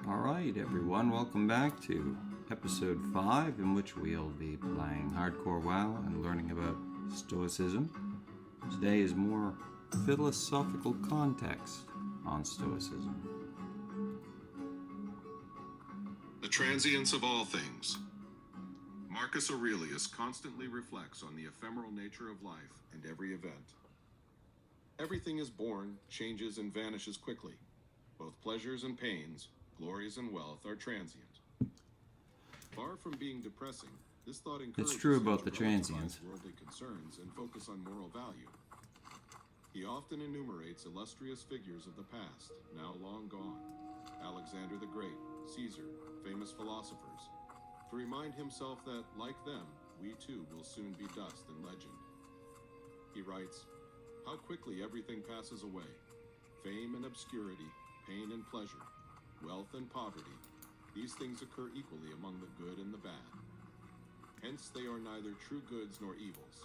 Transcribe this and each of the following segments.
Alright everyone, welcome back to episode 5, in which we'll be playing Hardcore WoW and learning about Stoicism. Today is more philosophical context on Stoicism. The transience of all things. Marcus Aurelius constantly reflects on the ephemeral nature of life and every event. Everything is born, changes, and vanishes quickly. Both pleasures and pains, glories and wealth are transient. Far from being depressing, this thought encourages It's true him about to the transients. relativize worldly concerns and focus on moral value. He often enumerates illustrious figures of the past, now long gone. Alexander the Great, Caesar, famous philosophers, to remind himself that, like them, we too will soon be dust and legend. He writes, "How quickly everything passes away. Fame and obscurity, pain and pleasure, wealth and poverty, these things occur equally among the good and the bad. Hence they are neither true goods nor evils."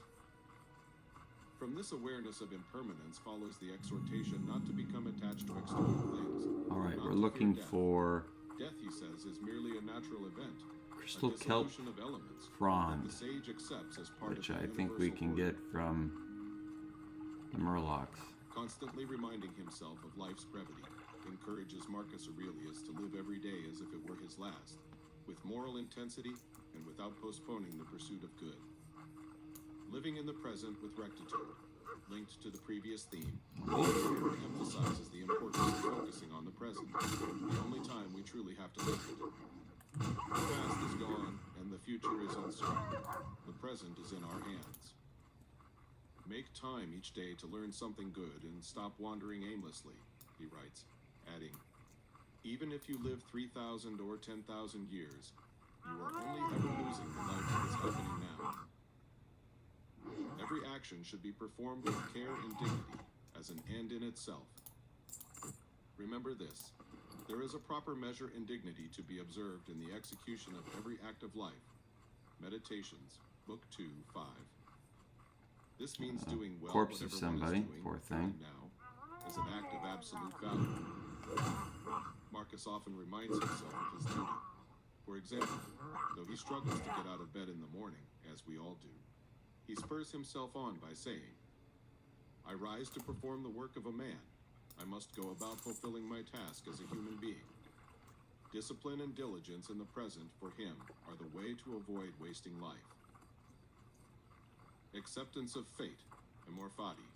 From this awareness of impermanence follows the exhortation not to become attached to external things. Alright, not we're to looking fear death. for Death, he says, is merely a natural event, Crystal a Kelp dissolution of elements that Frond, the sage accepts as part which of the I think we universal can order. get from the Murlocs. Constantly reminding himself of life's brevity encourages Marcus Aurelius to live every day as if it were his last, with moral intensity and without postponing the pursuit of good. Living in the present with rectitude, linked to the previous theme, further emphasizes the importance of focusing on the present, the only time we truly have to live it. The past is gone, and the future is uncertain. The present is in our hands. Make time each day to learn something good and stop wandering aimlessly, he writes, adding, "Even if you live 3,000 or 10,000 years, you are only ever losing the life that is happening now. Every action should be performed with care and dignity as an end in itself. Remember this, there is a proper measure and dignity to be observed in the execution of every act of life." Meditations, Book 2, 5. This means doing well Corpse of whatever one somebody, is doing, poor thing. now, as an act of absolute value. Marcus often reminds himself of his duty. For example, though he struggles to get out of bed in the morning, as we all do, he spurs himself on by saying, "I rise to perform the work of a man. I must go about fulfilling my task as a human being. Discipline and diligence in the present for him are the way to avoid wasting life." Acceptance of fate, amor fati.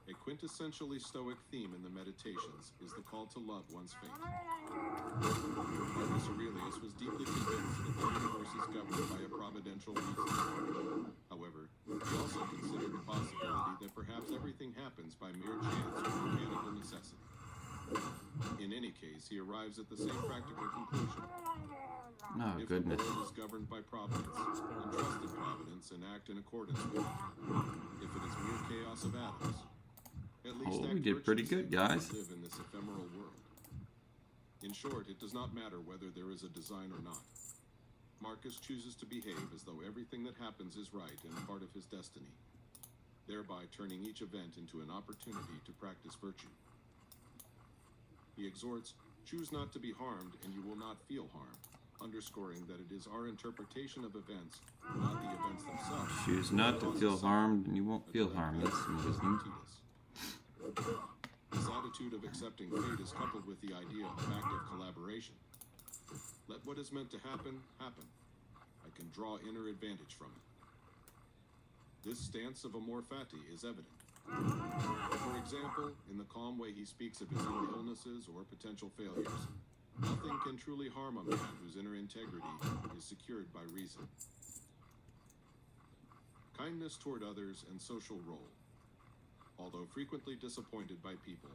A quintessentially Stoic theme in the Meditations is the call to love one's fate. Marcus Aurelius was deeply convinced that the universe is governed by a providential reason. However, he also considered the possibility that perhaps everything happens by mere chance or mechanical necessity. In any case, he arrives at the same practical conclusion. Oh, If goodness. the world is governed by providence, then trust in providence and act in accordance with it. If it is mere chaos of atoms, at least Oh, act we did pretty good, virtuously guys. and live in this ephemeral world. In short, it does not matter whether there is a design or not. Marcus chooses to behave as though everything that happens is right and a part of his destiny, thereby turning each event into an opportunity to practice virtue. He exhorts, "Choose not to be harmed, and you will not feel harm," underscoring that it is our interpretation of events, not the events themselves. Choose not to feel harmed, and you won't feel harmed. That's some wisdom. This attitude of accepting fate is coupled with the idea of active collaboration. Let what is meant to happen, happen. I can draw inner advantage from it. This stance of amor fati is evident. For example, in the calm way he speaks of his own illnesses or potential failures, nothing can truly harm a man whose inner integrity is secured by reason. Kindness toward others and social role. Although frequently disappointed by people,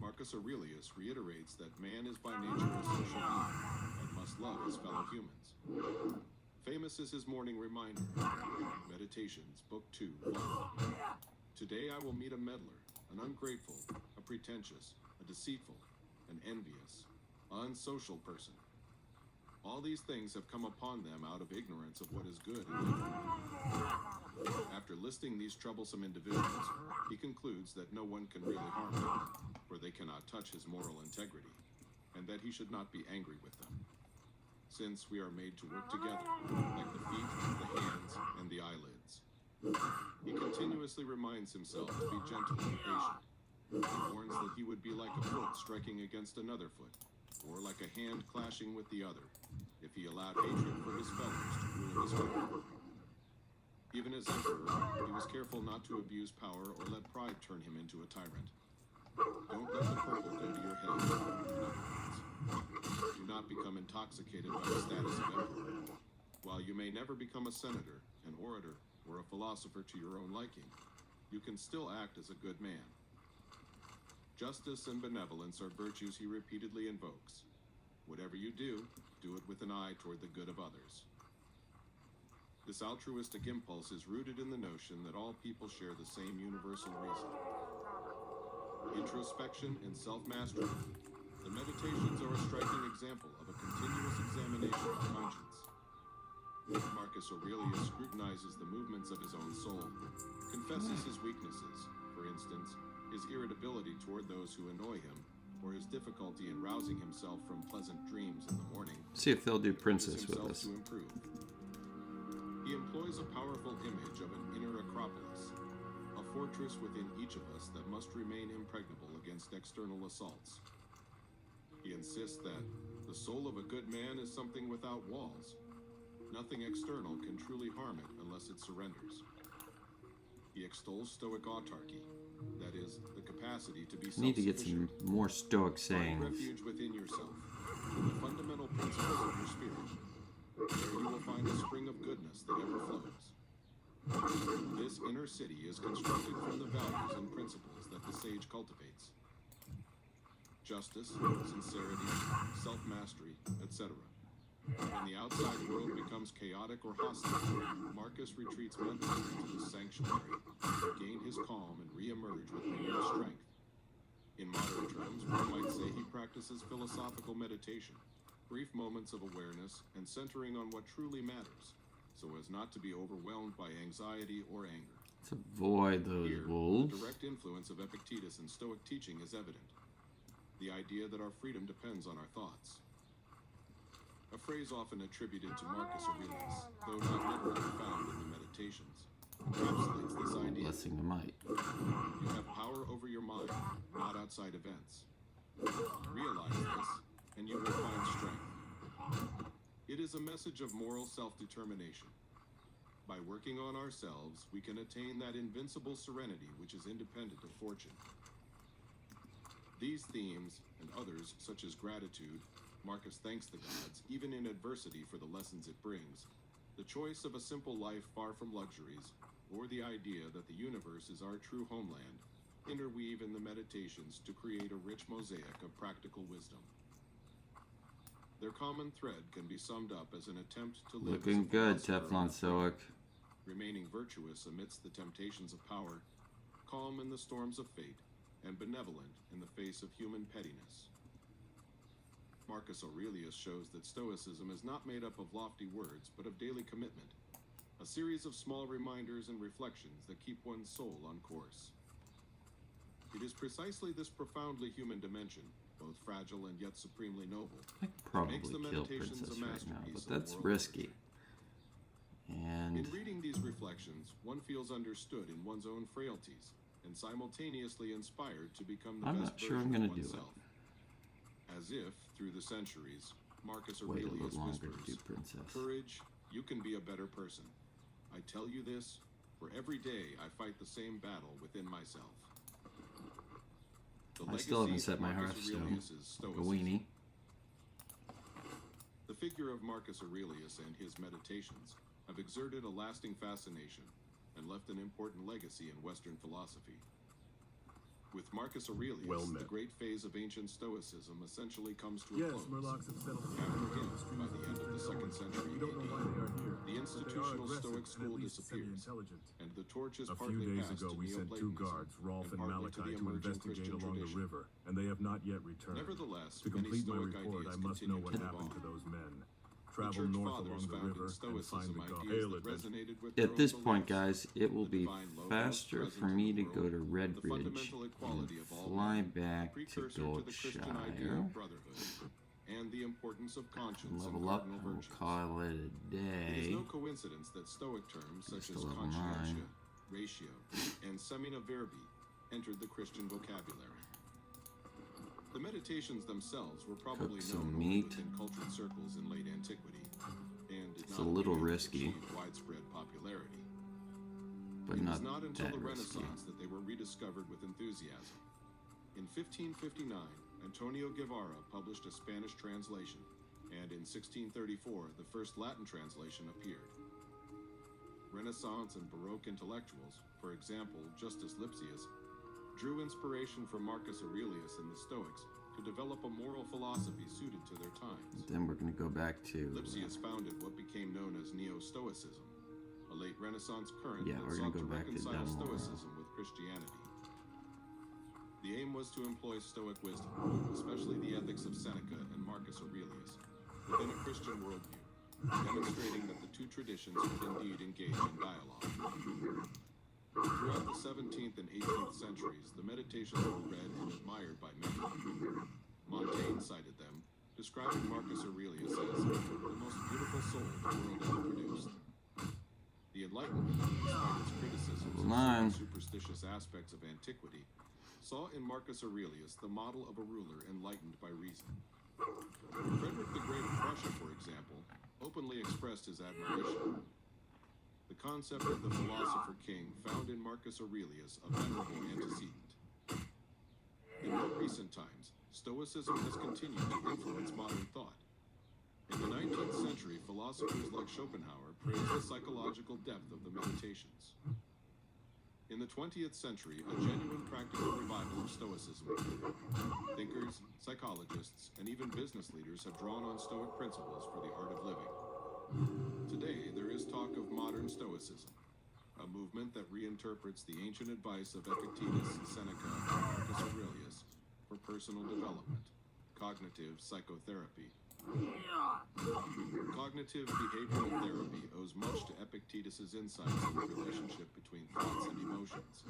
Marcus Aurelius reiterates that man is by nature a social being and must love his fellow humans. Famous is his morning reminder. Meditations, Book 2, 1. "Today I will meet a meddler, an ungrateful, a pretentious, a deceitful, an envious, unsocial person. All these things have come upon them out of ignorance of what is good and evil." After listing these troublesome individuals, he concludes that no one can really harm them, for they cannot touch his moral integrity, and that he should not be angry with them, since we are made to work together, like the feet, the hands, and the eyelids. He continuously reminds himself to be gentle and patient. He warns that he would be like a foot striking against another foot, or like a hand clashing with the other, if he allowed hatred for his fellows to rule his heart. Even as emperor, he was careful not to abuse power or let pride turn him into a tyrant. Don't let the purple go to your head, in other words. Do not become intoxicated by the status of emperor. While you may never become a senator, an orator, or a philosopher to your own liking, you can still act as a good man. Justice and benevolence are virtues he repeatedly invokes. Whatever you do it with an eye toward the good of others. This altruistic impulse is rooted in the notion that all people share the same universal reason. Introspection and self-mastery. The meditations are a striking example of a continuous examination of conscience. Marcus Aurelius scrutinizes the movements of his own soul, confesses his weaknesses, for instance, his irritability toward those who annoy him, or his difficulty in rousing himself from pleasant dreams in the morning. See if they'll do Princess with us. To improve. He employs a powerful image of an inner Acropolis, a fortress within each of us that must remain impregnable against external assaults. He insists that the soul of a good man is something without walls. Nothing external can truly harm it unless it surrenders. He extols Stoic autarky, that is, the capacity to be self-sufficient. Need to get some more Stoic sayings. Find refuge within yourself, in the fundamental principles of your spirit. There you will find a spring of goodness that ever flows. This inner city is constructed from the values and principles that the sage cultivates. Justice, sincerity, self-mastery, etc. When the outside world becomes chaotic or hostile, Marcus retreats mentally into the sanctuary, to gain his calm and re-emerge with renewed strength. In modern terms, one might say he practices philosophical meditation, brief moments of awareness and centering on what truly matters, so as not to be overwhelmed by anxiety or anger. Let's avoid those Here, wolves. the direct influence of Epictetus and Stoic teaching is evident. The idea that our freedom depends on our thoughts. A phrase often attributed to Marcus Aurelius, though not literally found in the Meditations, encapsulates this idea. Blessing the might. You have power over your mind, not outside events. Realize this, and you will find strength. It is a message of moral self-determination. By working on ourselves, we can attain that invincible serenity which is independent of fortune. These themes, and others such as gratitude, Marcus thanks the gods, even in adversity, for the lessons it brings, the choice of a simple life far from luxuries, or the idea that the universe is our true homeland, interweave in the Meditations to create a rich mosaic of practical wisdom. Their common thread can be summed up as an attempt to live Looking as a good, philosopher Teflon Stoic. remaining virtuous amidst the temptations of power, calm in the storms of fate, and benevolent in the face of human pettiness. Marcus Aurelius shows that Stoicism is not made up of lofty words, but of daily commitment, a series of small reminders and reflections that keep one's soul on course. It is precisely this profoundly human dimension, both fragile and yet supremely noble, I could probably makes the kill Meditations Princess a right now, masterpiece but of that's moral risky. In And reading these reflections, one feels understood in one's own frailties, and simultaneously inspired to become the I'm best not sure version I'm of gonna do oneself. As if, through the centuries, Marcus wait a Aurelius little longer to whispers, do Princess. "Courage, you can be a better person. I tell you this, for every day I fight the same battle within myself." The I still haven't legacy set of my Marcus hearthstone. Aurelius is A Stoicism. weenie. The figure of Marcus Aurelius and his Meditations have exerted a lasting fascination and left an important legacy in Western philosophy. With Marcus Aurelius, the great phase of ancient Stoicism essentially comes to a Yes, close. Murlocs have settled After him, the by the end of the 2nd century We don't know why AD, they are here. the but they are institutional aggressive Stoic and at school least disappears, semi-intelligent. and the torch is A few partly days passed ago, to we sent 2 Neoplatonism guards, Rolf and and partly Malachi, to the to emerging investigate Christian along tradition. the river, and they have not yet returned. Nevertheless, To many complete my Stoic report, ideas I must continue know what to live happened to on. those men. The Travel Church north Fathers along the founded river and find Stoicism the god. ideas Hail that it, resonated with their At own this point, beliefs. guys, it will The be divine logos faster present for in me the to go world, to the Redridge fundamental and equality of all fly men, back to precursor to the Christian idea Yorkshire. of brotherhood. importance of conscience and Level up, cardinal and we'll virtues. call it a It day. is no coincidence that Stoic terms such Just as to level conscientia, 9. ratio, and semina verbi entered the Christian vocabulary. The meditations themselves were probably Cook some known meat. only within cultured circles in late antiquity, and did It's not a little immediately risky, achieve widespread popularity. but It not was not until that the risky. Renaissance that they were rediscovered with enthusiasm. In 1559, Antonio Guevara published a Spanish translation, and in 1634, the first Latin translation appeared. Renaissance and Baroque intellectuals, for example, Justus Lipsius, drew inspiration from Marcus Aurelius and the Stoics to develop a moral philosophy suited to their times. Then we're going to go back to... Lipsius founded what became known as Neo-Stoicism, a late Renaissance current Yeah, that we're gonna sought to go back to reconcile Dunmore. Stoicism with Christianity. The aim was to employ Stoic wisdom, especially the ethics of Seneca and Marcus Aurelius, within a Christian worldview, demonstrating that the two traditions could indeed engage in dialogue. Throughout the 17th and 18th centuries, the meditations were read and admired by many. Montaigne cited them, describing Marcus Aurelius as the most beautiful soul the world ever produced. The Enlightenment, despite its criticisms of certain superstitious aspects of antiquity, saw in Marcus Aurelius the model of a ruler enlightened by reason. Frederick the Great of Prussia, for example, openly expressed his admiration. The concept of the philosopher king found in Marcus Aurelius a venerable antecedent. In more recent times, Stoicism has continued to influence modern thought. In the 19th century, philosophers like Schopenhauer praised the psychological depth of the meditations. In the 20th century, a genuine practical revival of Stoicism occurred. Thinkers, psychologists, and even business leaders have drawn on Stoic principles for the art of living. Today, there is talk of modern Stoicism, a movement that reinterprets the ancient advice of Epictetus, Seneca, and Marcus Aurelius for personal development, cognitive psychotherapy. Cognitive behavioral therapy owes much to Epictetus's insights in the relationship between thoughts and emotions,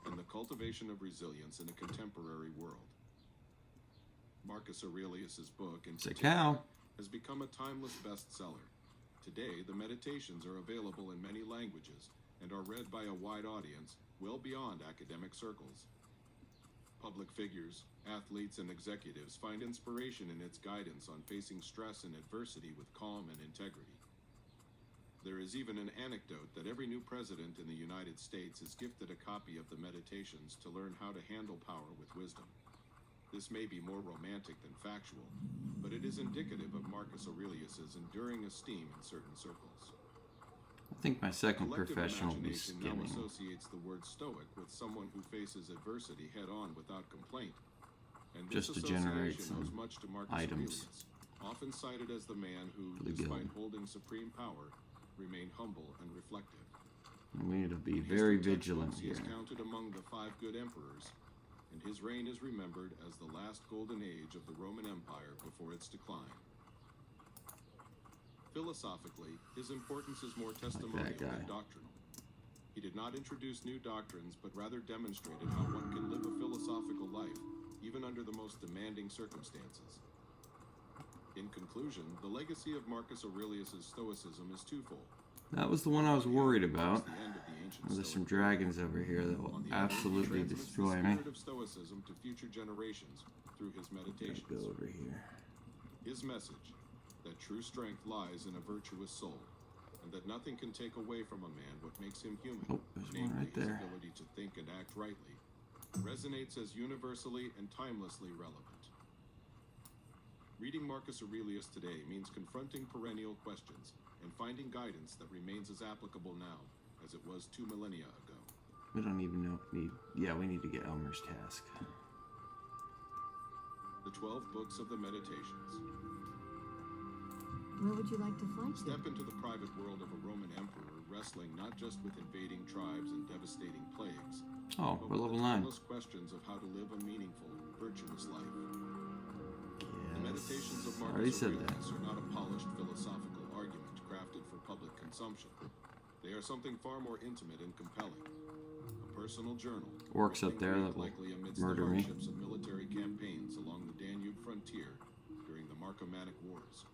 and the cultivation of resilience in a contemporary world. Marcus Aurelius's book, in particular, has become a timeless bestseller. Today, the meditations are available in many languages and are read by a wide audience, well beyond academic circles. Public figures, athletes, and executives find inspiration in its guidance on facing stress and adversity with calm and integrity. There is even an anecdote that every new president in the United States is gifted a copy of the Meditations to learn how to handle power with wisdom. This may be more romantic than factual, but it is indicative of Marcus Aurelius's enduring esteem in certain circles. I think my second Collective profession will be imagination now skimming. associates the word Stoic with someone who faces adversity head-on without complaint. And this Just to generate association owes some much to Marcus items. Aurelius, often cited as the man who, For the despite guild. holding supreme power, remained humble and reflective. We need to be In very history vigilant textbooks, he here. is counted among the 5 good emperors, and his reign is remembered as the last golden age of the Roman Empire before its decline. Philosophically, his importance is more testimonial guy. than doctrinal. He did not introduce new doctrines, but rather demonstrated how one can live a philosophical life, even under the most demanding circumstances. In conclusion, the legacy of Marcus Aurelius's Stoicism is twofold. That was the one I was worried about. The end of the ancient There's some Stoic dragons over here that will On the other, he absolutely transmits destroy the me. spirit of Stoicism to future generations through his Gotta meditations. go over here. His message, that true strength lies in a virtuous soul, and that nothing can take away from a man what makes him human, Oh, there's one namely right his there. ability to think and act rightly, resonates as universally and timelessly relevant. Reading Marcus Aurelius today means confronting perennial questions and finding guidance that remains as applicable now as it was 2 millennia ago. We don't even know. We need to get Elmer's task. The 12 books of the Meditations. Where would you like to fly to? Step into the private world of a Roman emperor, wrestling not just with invading tribes and devastating plagues, Oh, but we're with level the 9. timeless questions of how to live a meaningful, virtuous life. The Meditations of Yes, I already Marcus said that. Aurelius are not a polished philosophical argument crafted for public consumption. They are something far more intimate and compelling. A personal journal. Orcs up written there Greek that will likely amidst murder the me. hardships of military campaigns along the Danube frontier during the Marcus Marcomannic Wars.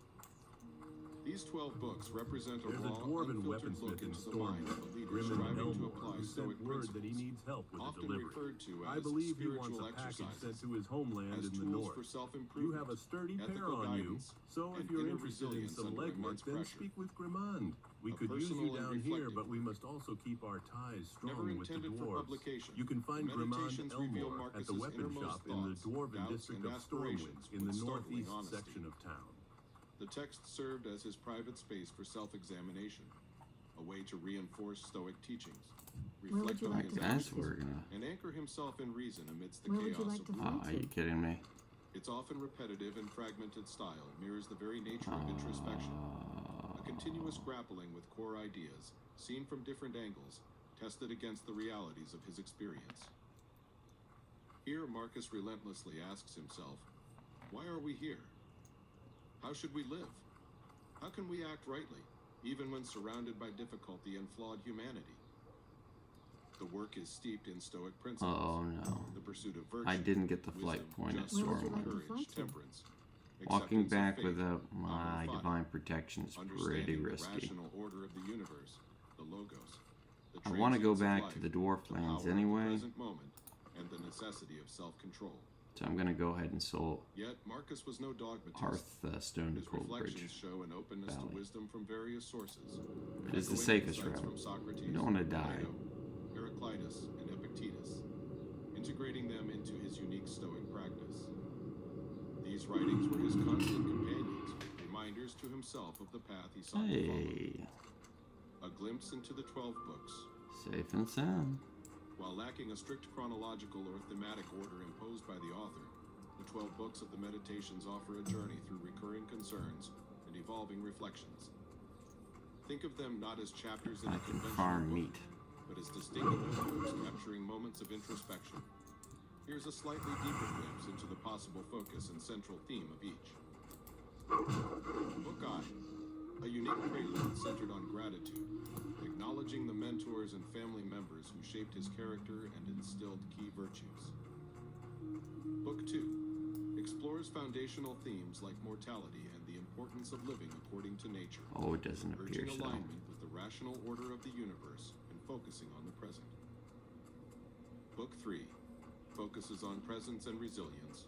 These 12 books represent a There's a raw, Dwarven unfiltered look weaponsmith in into the mind of a Stormwind, leader Grim and striving to Elmore, apply who Stoic sent word that he principles, needs help with the often delivery. referred to I as believe he wants spiritual a package sent exercises, to his homeland as in the tools north. for You self-improvement, have a sturdy pair ethical on you, guidance, so if and you're inner interested in resilience some under legwork, immense then pressure. speak with Grimond. We A could use personal you and down here, reflective but we work. must also keep our ties Never strong with the intended for dwarves. publication, You can find Grimond Meditations reveal Elmore at the Marcus's weapon innermost shop in the thoughts, Dwarven doubts, district and of Stormwind, aspirations in the with startling northeast honesty. section of town. The text served as his private space for self-examination, a way to reinforce Stoic teachings, Where would reflect you on like his to That's actions, what we're gonna. and anchor himself in reason amidst the Where would you chaos like of to life. fly Oh, are you kidding me? Its often repetitive and fragmented style mirrors the very nature of introspection, a continuous grappling with core ideas, seen from different angles, tested against the realities of his experience. Here, Marcus relentlessly asks himself, why are we here? How should we live? How can we act rightly, even when surrounded by difficulty and flawed humanity? The work is steeped in Stoic principles. Oh no. The pursuit of virtue. I didn't get the flight wisdom, point at justice, Where would you like to Stormwind. fly courage, to? temperance, Walking acceptance of back fate, without my amor fati, divine protection is pretty understanding the risky. rational order of the universe, the logos, the I want to go transience of back life, to the dwarf the lands power of anyway, the present moment, and the necessity of self-control. so I'm gonna go ahead and soul Yet Marcus was no dogmatist. Hearth Stone His Cold reflections Bridge. show an openness Valley. to wisdom from various sources. It is the echoing safest insights route. from Socrates, You don't want to die. Plato, Heraclitus, and Epictetus, integrating them into his unique Stoic practice. These writings were his constant companions, reminders to himself of the path he sought to follow. Hey, A glimpse into the 12 books. safe and sound. While lacking a strict chronological or thematic order imposed by the author, the 12 books of the Meditations offer a journey through recurring concerns and evolving reflections. Think of them not as chapters in I a can conventional farm book, meat. but as distinct notebooks capturing moments of introspection. Here's a slightly deeper glimpse into the possible focus and central theme of each. Book I, a unique prelude centered on gratitude, acknowledging the mentors and family members who shaped his character and instilled key virtues. Book 2 explores foundational themes like mortality and the importance of living according to nature, Oh, it doesn't appear urging so. alignment with the rational order of the universe and focusing on the present. Book 3 focuses on presence and resilience,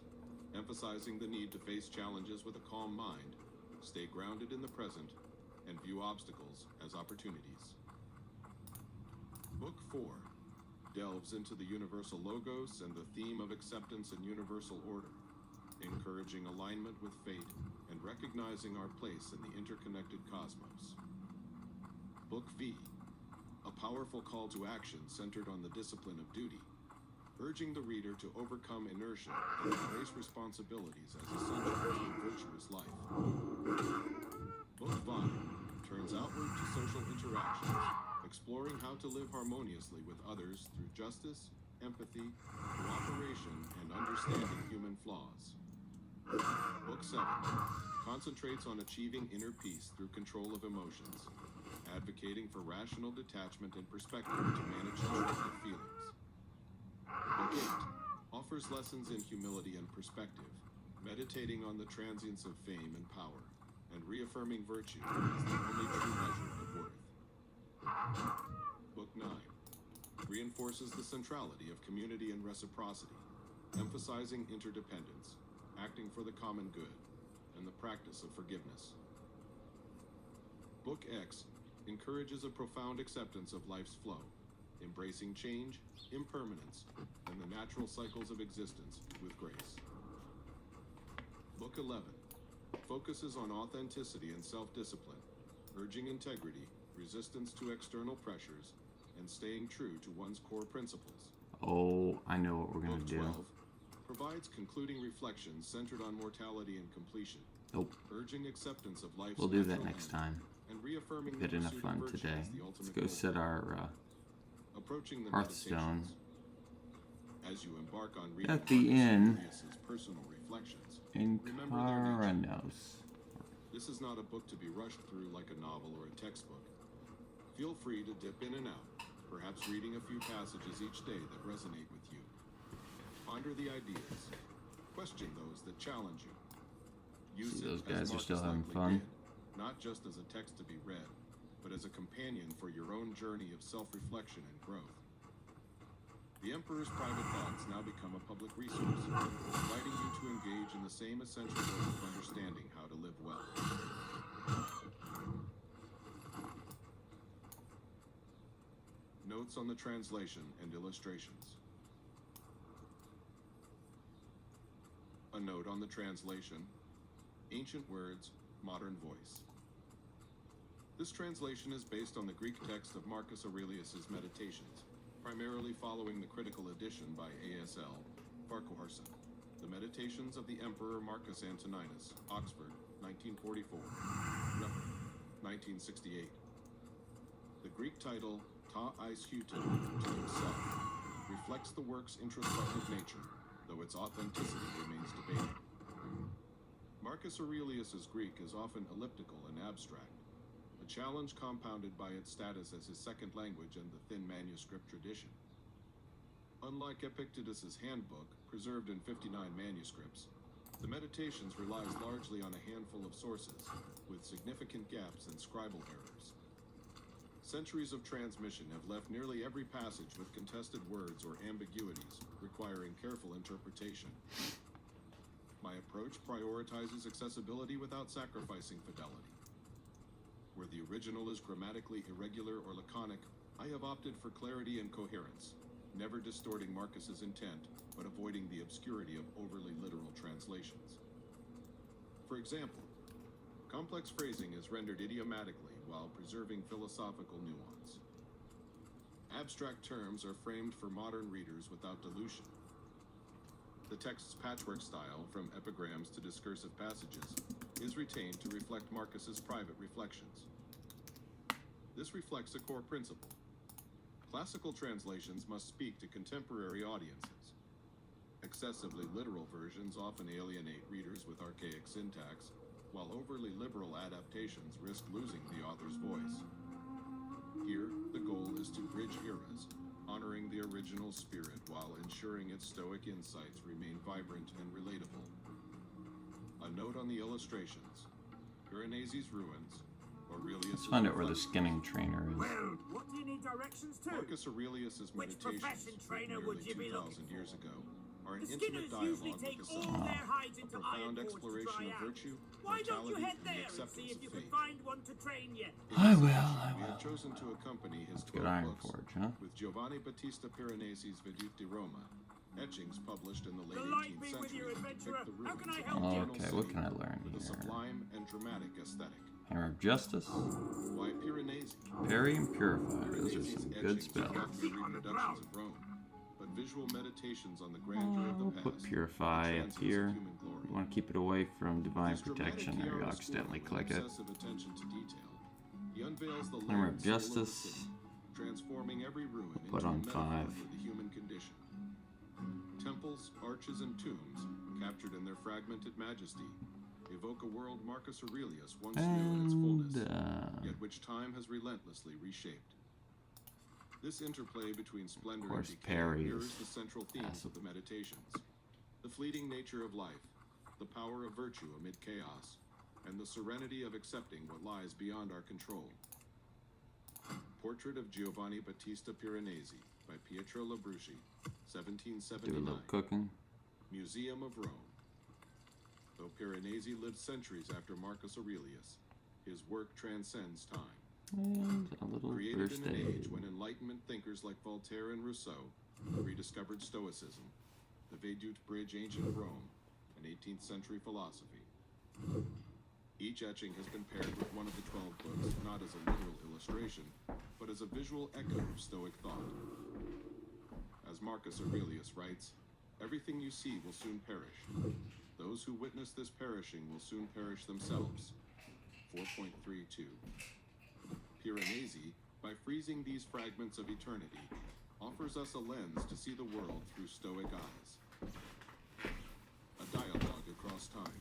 emphasizing the need to face challenges with a calm mind, stay grounded in the present, and view obstacles as opportunities. Book 4 delves into the universal logos and the theme of acceptance and universal order, encouraging alignment with fate and recognizing our place in the interconnected cosmos. Book V, a powerful call to action centered on the discipline of duty, urging the reader to overcome inertia and embrace responsibilities as essential to a virtuous life. Book 5 turns outward to social interactions, exploring how to live harmoniously with others through justice, empathy, cooperation, and understanding human flaws. Book 7 concentrates on achieving inner peace through control of emotions, advocating for rational detachment and perspective to manage destructive feelings. Book 8 offers lessons in humility and perspective, meditating on the transience of fame and power, and reaffirming virtue as the only true measure of worth. Book 9 reinforces the centrality of community and reciprocity, emphasizing interdependence, acting for the common good, and the practice of forgiveness. Book X encourages a profound acceptance of life's flow, embracing change, impermanence, and the natural cycles of existence with grace. Book 11 focuses on authenticity and self-discipline, urging integrity, resistance to external pressures, and staying true to one's core principles. Oh, I know what we're gonna Book do. 12 provides concluding reflections centered on mortality and completion, Nope. urging acceptance of life's We'll do that natural next end, time. and reaffirming We've the had enough pursuit of fun virtue today. as the Let's ultimate go goal. set our Approaching the Hearthstone. Meditations. As you embark on reading at the Marcus inn Aurelius's personal reflections, in remember their nature. Caranos. This is not a book to be rushed through like a novel or a textbook. Feel free to dip in and out, perhaps reading a few passages each day that resonate with you. Ponder the ideas. Question those that challenge you. Use See, it, those as guys are Marcus still having likely fun. did, not just as a text to be read, but as a companion for your own journey of self-reflection and growth. The Emperor's private thoughts now become a public resource, inviting you to engage in the same essential work of understanding how to live well. Notes on the translation and illustrations. A note on the translation. Ancient words, modern voice. This translation is based on the Greek text of Marcus Aurelius's Meditations, primarily following the critical edition by A.S.L. Farquharson. The Meditations of the Emperor Marcus Antoninus, Oxford, 1944. Rep. 1968. The Greek title, Ta eis hutin, to himself, reflects the work's introspective nature, though its authenticity remains debated. Marcus Aurelius's Greek is often elliptical and abstract, a challenge compounded by its status as his second language and the thin manuscript tradition. Unlike Epictetus's handbook, preserved in 59 manuscripts, the Meditations relies largely on a handful of sources, with significant gaps and scribal errors. Centuries of transmission have left nearly every passage with contested words or ambiguities, requiring careful interpretation. My approach prioritizes accessibility without sacrificing fidelity. Where the original is grammatically irregular or laconic, I have opted for clarity and coherence, never distorting Marcus's intent, but avoiding the obscurity of overly literal translations. For example, complex phrasing is rendered idiomatically while preserving philosophical nuance. Abstract terms are framed for modern readers without dilution. The text's patchwork style, from epigrams to discursive passages, is retained to reflect Marcus's private reflections. This reflects a core principle. Classical translations must speak to contemporary audiences. Excessively literal versions often alienate readers with archaic syntax, while overly liberal adaptations risk losing the author's voice. Here, the goal is to bridge eras, honoring the original spirit while ensuring its Stoic insights remain vibrant and relatable. A note on the illustrations. Piranesi's ruins, Aurelius's Let's find out where the reflections. skinning trainer is. Well, what do you need directions to? Marcus Aurelius's Which Meditations, profession trainer written would you be nearly looking 2,000 years for? ago, are an The intimate Skinners usually dialogue take with the all self, their hides a into profound iron forge to exploration dry of out. virtue, Why don't you mortality, head and the there and acceptance see if of you can fate. find one to train you? In I this will, edition, I We have will. chosen to accompany his Good 12 Iron books Forge, huh? with Giovanni Battista Piranesi's Vedute di Roma, etchings published in the late The light 18th be with you, century that adventurer. depict the How ruins can I of help the you? eternal Okay, what city can I learn with a here? sublime and dramatic aesthetic. Hammer of Justice, Why Piranesi? Parry and Purify. Those are Piranesi's some good etchings spells. reflect mere reproductions of Rome, but visual meditations on the grandeur of the We'll past. put Purify and up transience of here. human glory. You want to keep it away from Divine His dramatic Protection. There you go, chiaroscuro accidentally and click it. obsessive attention to detail. He unveils the Hammer layered of soul of the Justice. city, transforming every ruin Put into a on metaphor 5. for the human condition. Temples, arches, and tombs, captured in their fragmented majesty, evoke a world Marcus Aurelius once knew in its And, fullness, yet which time has relentlessly reshaped. This interplay between splendor and course, decay Parry mirrors is the central themes awesome. of the Meditations. The fleeting nature of life, the power of virtue amid chaos, and the serenity of accepting what lies beyond our control. Portrait of Giovanni Battista Piranesi by Pietro Labruschi, do a 1779. little cooking. Museum of Rome. Though Piranesi lived centuries after Marcus Aurelius, his work transcends time. And a little Created first in an age aid. when Enlightenment thinkers like Voltaire and Rousseau rediscovered Stoicism, the Vedute Bridge Ancient Rome, and 18th century philosophy. Each etching has been paired with one of the 12 books, not as a literal illustration, but as a visual echo of Stoic thought. As Marcus Aurelius writes, everything you see will soon perish. Those who witness this perishing will soon perish themselves. 4.32. Piranesi, by freezing these fragments of eternity, offers us a lens to see the world through Stoic eyes. A dialogue across time.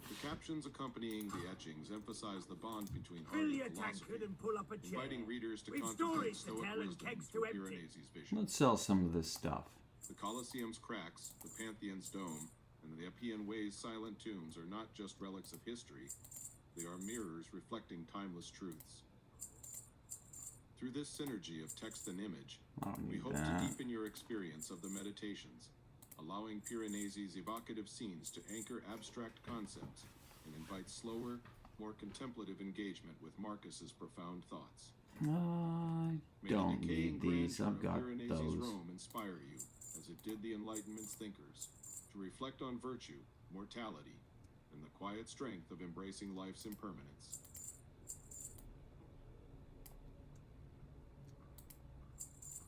The captions accompanying the etchings emphasize the bond between art Fill and your philosophy, tankard and pull up a chair. inviting readers to We've contemplate stories to Stoic tell and wisdom kegs to through empty. Piranesi's vision. Let's sell some of this stuff. The Colosseum's cracks, the Pantheon's dome, and the Epian Way's silent tombs are not just relics of history, they are mirrors reflecting timeless truths. Through this synergy of text and image, I don't we need hope that. to deepen your experience of the meditations, allowing Piranesi's evocative scenes to anchor abstract concepts and invite slower, more contemplative engagement with Marcus's profound thoughts. I May the don't decaying need these. grandeur I've of got Piranesi's those. Rome inspire you, as it did the Enlightenment's thinkers, to reflect on virtue, mortality, and the quiet strength of embracing life's impermanence.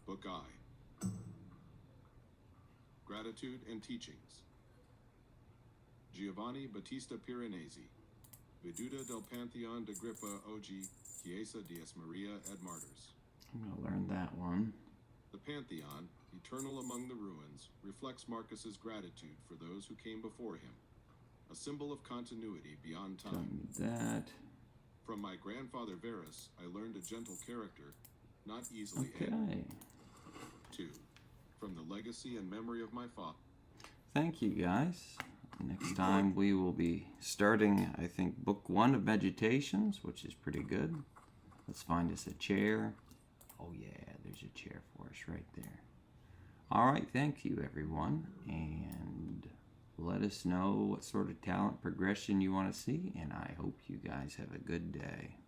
Book I. Gratitude and Teachings. Giovanni Battista Piranesi. Veduta del Pantheon de Grippa Oggi, Chiesa Dies Maria et Martyrs. I'm going to learn that one. The Pantheon, eternal among the ruins, reflects Marcus's gratitude for those who came before him, a symbol of continuity beyond Don't time. need that. From my grandfather Varus, I learned a gentle character, not easily Okay. angered. 2. From the legacy and memory of my father. Thank you, guys. Next time we will be starting, I think, book 1 of Meditations, which is pretty good. Let's find us a chair. Oh yeah, there's a chair for us right there. All right, thank you, everyone. And let us know what sort of talent progression you want to see. And I hope you guys have a good day.